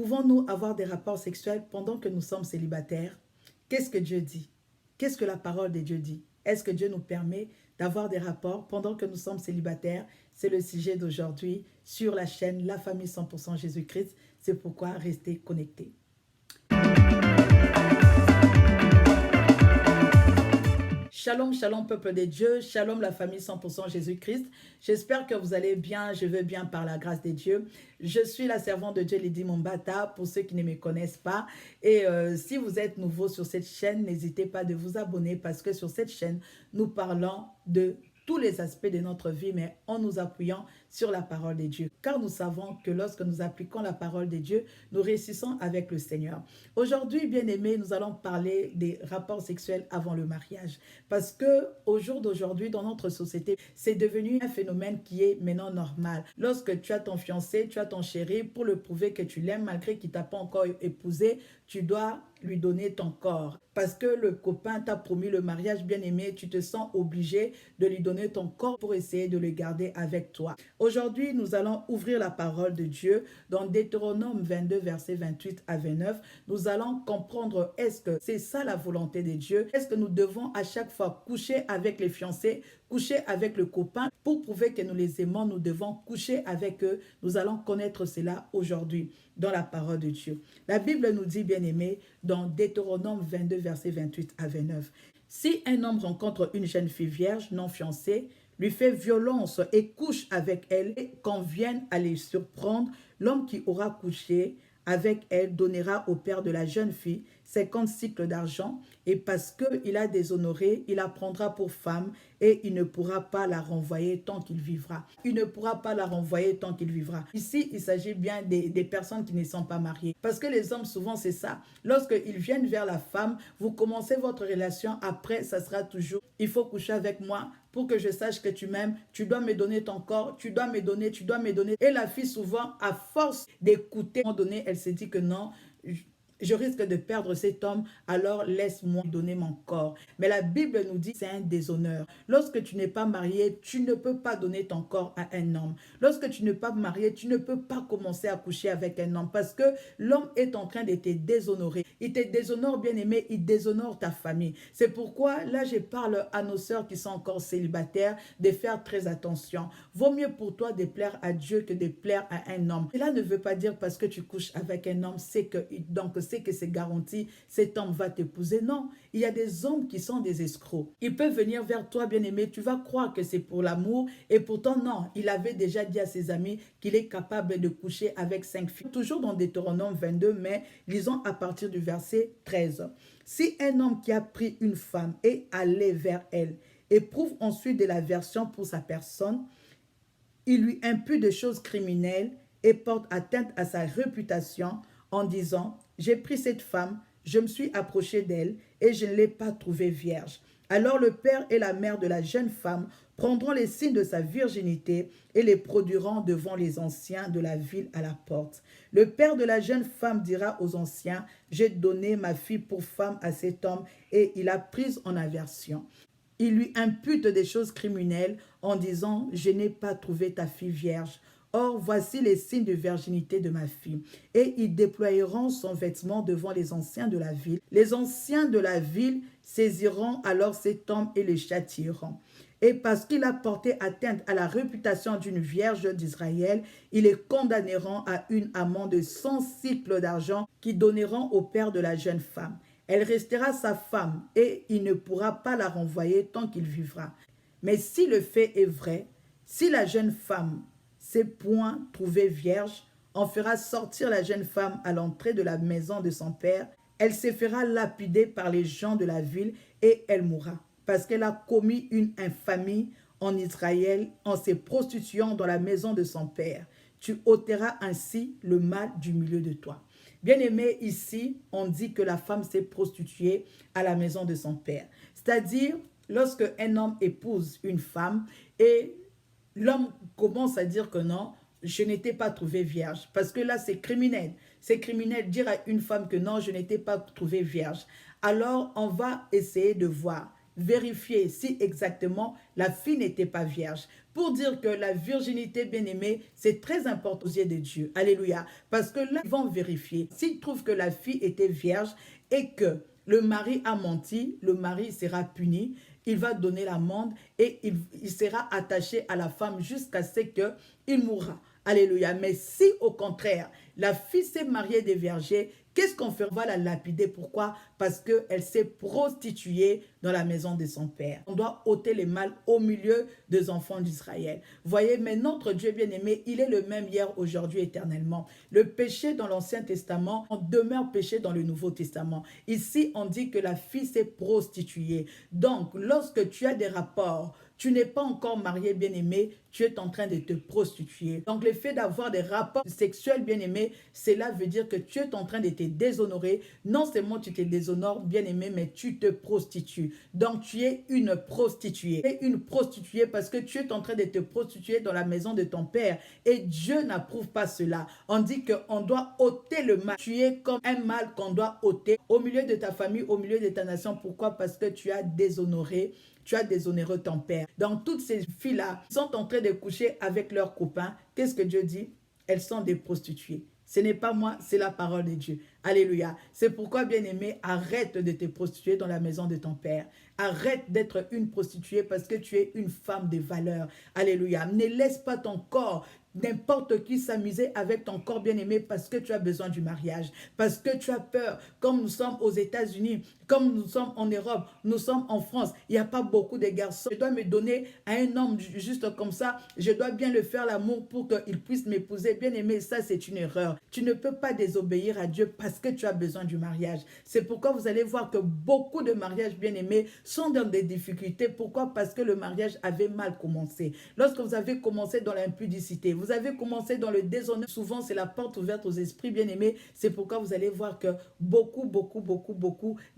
Pouvons-nous avoir des rapports sexuels pendant que nous sommes célibataires? Qu'est-ce que Dieu dit? Qu'est-ce que la parole de Dieu dit? Est-ce que Dieu nous permet d'avoir des rapports pendant que nous sommes célibataires? C'est le sujet d'aujourd'hui sur la chaîne La Famille 100% Jésus-Christ. C'est pourquoi restez connectés. Shalom, shalom peuple de Dieu, shalom la famille 100% Jésus-Christ. J'espère que vous allez bien, je vais bien par la grâce de Dieu. Je suis la servante de Dieu Lydie Mombata pour ceux qui ne me connaissent pas. Et si vous êtes nouveau sur cette chaîne, n'hésitez pas de vous abonner parce que sur cette chaîne, nous parlons de tous les aspects de notre vie, mais en nous appuyant sur la parole de Dieu. Car nous savons que lorsque nous appliquons la parole de Dieu, nous réussissons avec le Seigneur. Aujourd'hui, bien-aimés, nous allons parler des rapports sexuels avant le mariage. Parce que au jour d'aujourd'hui, dans notre société, c'est devenu un phénomène qui est maintenant normal. Lorsque tu as ton fiancé, tu as ton chéri, pour le prouver que tu l'aimes, malgré qu'il ne t'a pas encore épousé, tu dois lui donner ton corps. Parce que le copain t'a promis le mariage bien-aimé, tu te sens obligé de lui donner ton corps pour essayer de le garder avec toi. Aujourd'hui, nous allons ouvrir la parole de Dieu dans Deutéronome 22, versets 28 à 29. Nous allons comprendre, est-ce que c'est ça la volonté de Dieu? Est-ce que nous devons à chaque fois coucher avec les fiancés, coucher avec le copain? Pour prouver que nous les aimons, nous devons coucher avec eux. Nous allons connaître cela aujourd'hui dans la parole de Dieu. La Bible nous dit, bien-aimés, dans Deutéronome 22, versets 28 à 29. Si un homme rencontre une jeune fille vierge non fiancée, lui fait violence et couche avec elle, et qu'on vienne à les surprendre, l'homme qui aura couché avec elle donnera au père de la jeune fille 50 cycles d'argent, et parce qu'il a déshonoré, il la prendra pour femme et il ne pourra pas la renvoyer tant qu'il vivra. Il ne pourra pas la renvoyer tant qu'il vivra. Ici, il s'agit bien des personnes qui ne sont pas mariées. Parce que les hommes, souvent, c'est ça. Lorsqu'ils viennent vers la femme, vous commencez votre relation, après, ça sera toujours, il faut coucher avec moi pour que je sache que tu m'aimes, tu dois me donner ton corps, tu dois me donner, tu dois me donner. Et la fille, souvent, à force d'écouter, à un moment donné, elle se dit que non, je risque de perdre cet homme, alors laisse-moi donner mon corps. Mais la Bible nous dit que c'est un déshonneur. Lorsque tu n'es pas marié, tu ne peux pas donner ton corps à un homme. Lorsque tu n'es pas marié, tu ne peux pas commencer à coucher avec un homme parce que l'homme est en train de te déshonorer. Il te déshonore, bien-aimé, il déshonore ta famille. C'est pourquoi, là, je parle à nos sœurs qui sont encore célibataires de faire très attention. Vaut mieux pour toi de plaire à Dieu que de plaire à un homme. Cela ne veut pas dire parce que tu couches avec un homme, c'est que c'est garanti, cet homme va t'épouser. Non, il y a des hommes qui sont des escrocs. Ils peuvent venir vers toi, bien-aimé, tu vas croire que c'est pour l'amour et pourtant non, il avait déjà dit à ses amis qu'il est capable de coucher avec 5 filles. Toujours dans Deutéronome 22, mais lisons à partir du verset 13. Si un homme qui a pris une femme et allé vers elle éprouve ensuite de l'aversion pour sa personne, il lui impute des choses criminelles et porte atteinte à sa réputation en disant « J'ai pris cette femme, je me suis approché d'elle et je ne l'ai pas trouvée vierge. » Alors le père et la mère de la jeune femme prendront les signes de sa virginité et les produiront devant les anciens de la ville à la porte. Le père de la jeune femme dira aux anciens « J'ai donné ma fille pour femme à cet homme et il a prise en aversion. » Il lui impute des choses criminelles en disant « Je n'ai pas trouvé ta fille vierge. » Or, voici les signes de virginité de ma fille. Et ils déploieront son vêtement devant les anciens de la ville. Les anciens de la ville saisiront alors cet homme et le châtieront. Et parce qu'il a porté atteinte à la réputation d'une vierge d'Israël, ils les condamneront à une amende de 100 cycles d'argent qu'ils donneront au père de la jeune femme. Elle restera sa femme et il ne pourra pas la renvoyer tant qu'il vivra. Mais si le fait est vrai, si la jeune femme s'est point trouvée vierge, on fera sortir la jeune femme à l'entrée de la maison de son père. Elle se fera lapider par les gens de la ville et elle mourra, parce qu'elle a commis une infamie en Israël en se prostituant dans la maison de son père. Tu ôteras ainsi le mal du milieu de toi. Bien-aimé, ici, on dit que la femme s'est prostituée à la maison de son père. C'est-à-dire, lorsque un homme épouse une femme et l'homme commence à dire que non, je n'étais pas trouvée vierge. Parce que là, c'est criminel. C'est criminel dire à une femme que non, je n'étais pas trouvée vierge. Alors, on va essayer de voir vérifier si exactement la fille n'était pas vierge. Pour dire que la virginité, bien-aimée, c'est très important aux yeux de Dieu. Alléluia. Parce que là, ils vont vérifier. S'ils trouvent que la fille était vierge et que le mari a menti, le mari sera puni, il va donner l'amende et il sera attaché à la femme jusqu'à ce qu'il mourra. Alléluia. Mais si au contraire, la fille s'est mariée des vergers, qu'est-ce qu'on fait? On va la lapider. Pourquoi? Parce qu'elle s'est prostituée dans la maison de son père. On doit ôter les mâles au milieu des enfants d'Israël. Voyez, mais notre Dieu bien-aimé, il est le même hier, aujourd'hui, éternellement. Le péché dans l'Ancien Testament, on demeure péché dans le Nouveau Testament. Ici, on dit que la fille s'est prostituée. Donc, lorsque tu as des rapports, tu n'es pas encore marié, bien-aimé, tu es en train de te prostituer. Donc, le fait d'avoir des rapports sexuels, bien-aimé, cela veut dire que tu es en train de te déshonorer. Non seulement tu te déshonores, bien-aimé, mais tu te prostitues. Donc, tu es une prostituée. Tu es une prostituée parce que tu es en train de te prostituer dans la maison de ton père. Et Dieu n'approuve pas cela. On dit qu'on doit ôter le mal. Tu es comme un mal qu'on doit ôter au milieu de ta famille, au milieu de ta nation. Pourquoi? Parce que tu as déshonoré. Tu as déshonoré ton père. Donc, toutes ces filles-là sont en train de coucher avec leurs copains. Qu'est-ce que Dieu dit? Elles sont des prostituées. Ce n'est pas moi, c'est la parole de Dieu. Alléluia. C'est pourquoi, bien-aimé, arrête de te prostituer dans la maison de ton père. Arrête d'être une prostituée parce que tu es une femme de valeur. Alléluia. Ne laisse pas ton corps, n'importe qui, s'amuser avec ton corps bien-aimé parce que tu as besoin du mariage, parce que tu as peur. Comme nous sommes aux États-Unis, comme nous sommes en Europe, nous sommes en France, il n'y a pas beaucoup de garçons. Je dois me donner à un homme juste comme ça, je dois bien le faire l'amour pour qu'il puisse m'épouser. Bien-aimé, ça c'est une erreur. Tu ne peux pas désobéir à Dieu parce que tu as besoin du mariage. C'est pourquoi vous allez voir que beaucoup de mariages bien-aimés sont dans des difficultés. Pourquoi? Parce que le mariage avait mal commencé. Lorsque vous avez commencé dans l'impudicité, vous avez commencé dans le déshonneur, souvent c'est la porte ouverte aux esprits bien-aimés. C'est pourquoi vous allez voir que beaucoup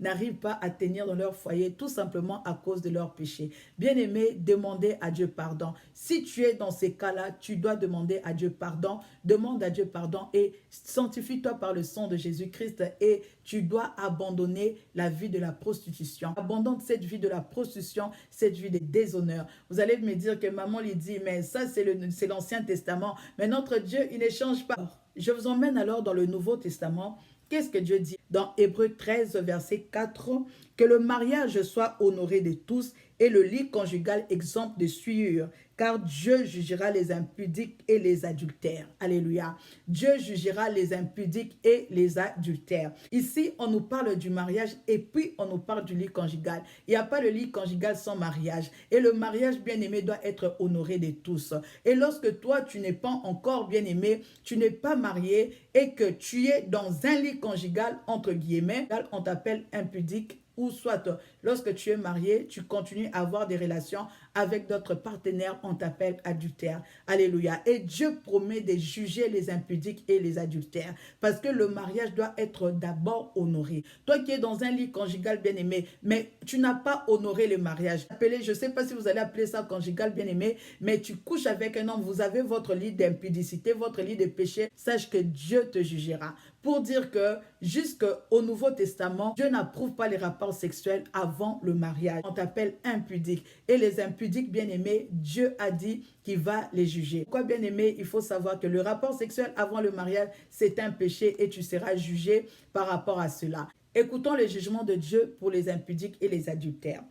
n'arrivent pas à tenir dans leur foyer, tout simplement à cause de leur péché. Bien-aimé, demandez à Dieu pardon. Si tu es dans ces cas-là, tu dois demander à Dieu pardon. Demande à Dieu pardon et sanctifie-toi par le sang de Jésus-Christ et tu dois abandonner la vie de la prostitution. Abandonne cette vie de la prostitution, cette vie de déshonneur. Vous allez me dire que maman lui dit, mais ça c'est l'Ancien Testament. Mais notre Dieu, il ne change pas. Je vous emmène alors dans le Nouveau Testament. Qu'est-ce que Dieu dit dans Hébreux 13, verset 4? Que le mariage soit honoré de tous et le lit conjugal exempt de souillure, car Dieu jugera les impudiques et les adultères. Alléluia. Dieu jugera les impudiques et les adultères. Ici, on nous parle du mariage et puis on nous parle du lit conjugal. Il n'y a pas le lit conjugal sans mariage. Et le mariage bien-aimé doit être honoré de tous. Et lorsque toi, tu n'es pas encore bien-aimé, tu n'es pas marié et que tu es dans un lit conjugal, entre guillemets, on t'appelle impudique, ou soit lorsque tu es marié, tu continues à avoir des relations avec d'autres partenaires, on t'appelle adultère. Alléluia. Et Dieu promet de juger les impudiques et les adultères parce que le mariage doit être d'abord honoré. Toi qui es dans un lit conjugal bien-aimé, mais tu n'as pas honoré le mariage. Je ne sais pas si vous allez appeler ça conjugal bien-aimé, mais tu couches avec un homme, vous avez votre lit d'impudicité, votre lit de péché, sache que Dieu te jugera. Pour dire que jusqu'au Nouveau Testament, Dieu n'approuve pas les rapports sexuels avant le mariage. On t'appelle impudique. Et les impudiques, bien-aimés, Dieu a dit qu'il va les juger. Pourquoi, bien-aimé, il faut savoir que le rapport sexuel avant le mariage, c'est un péché et tu seras jugé par rapport à cela. Écoutons le jugement de Dieu pour les impudiques et les adultères.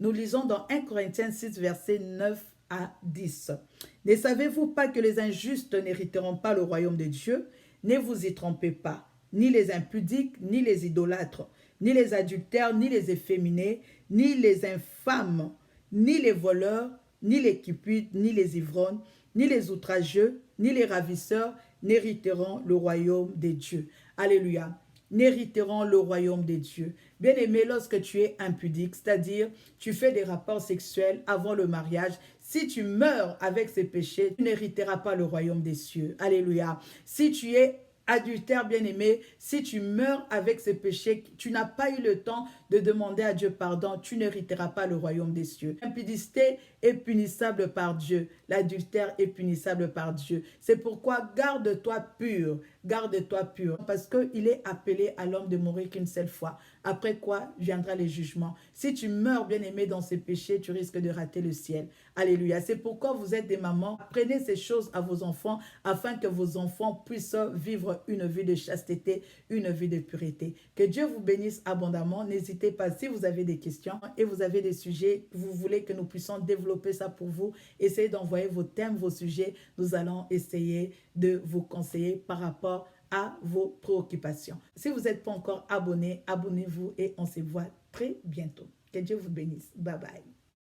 Nous lisons dans 1 Corinthiens 6, versets 9 à 10. Ne savez-vous pas que les injustes n'hériteront pas le royaume de Dieu? Ne vous y trompez pas, ni les impudiques, ni les idolâtres, ni les adultères, ni les efféminés, ni les infâmes, ni les voleurs, ni les cupides, ni les ivrognes, ni les outrageux, ni les ravisseurs n'hériteront le royaume des dieux. Alléluia. N'hériteront le royaume des dieux. Bien-aimé, lorsque tu es impudique, c'est-à-dire tu fais des rapports sexuels avant le mariage, si tu meurs avec ces péchés, tu n'hériteras pas le royaume des cieux. Alléluia. Si tu es adultère bien-aimé, si tu meurs avec ces péchés, tu n'as pas eu le temps de demander à Dieu pardon, tu n'hériteras pas le royaume des cieux. L'impudicité est punissable par Dieu. L'adultère est punissable par Dieu. C'est pourquoi garde-toi pur. Garde-toi pur. Parce qu'il est appelé à l'homme de mourir qu'une seule fois. Après quoi viendra le jugement. Si tu meurs, bien-aimé, dans ces péchés, tu risques de rater le ciel. Alléluia. C'est pourquoi vous êtes des mamans. Apprenez ces choses à vos enfants afin que vos enfants puissent vivre une vie de chasteté, une vie de pureté. Que Dieu vous bénisse abondamment. N'hésitez pas si vous avez des questions et vous avez des sujets, vous voulez que nous puissions développer ça pour vous. Essayez d'envoyer vos thèmes, vos sujets. Nous allons essayer de vous conseiller par rapport à vos préoccupations. Si vous n'êtes pas encore abonné, abonnez-vous et on se voit très bientôt. Que Dieu vous bénisse. Bye bye.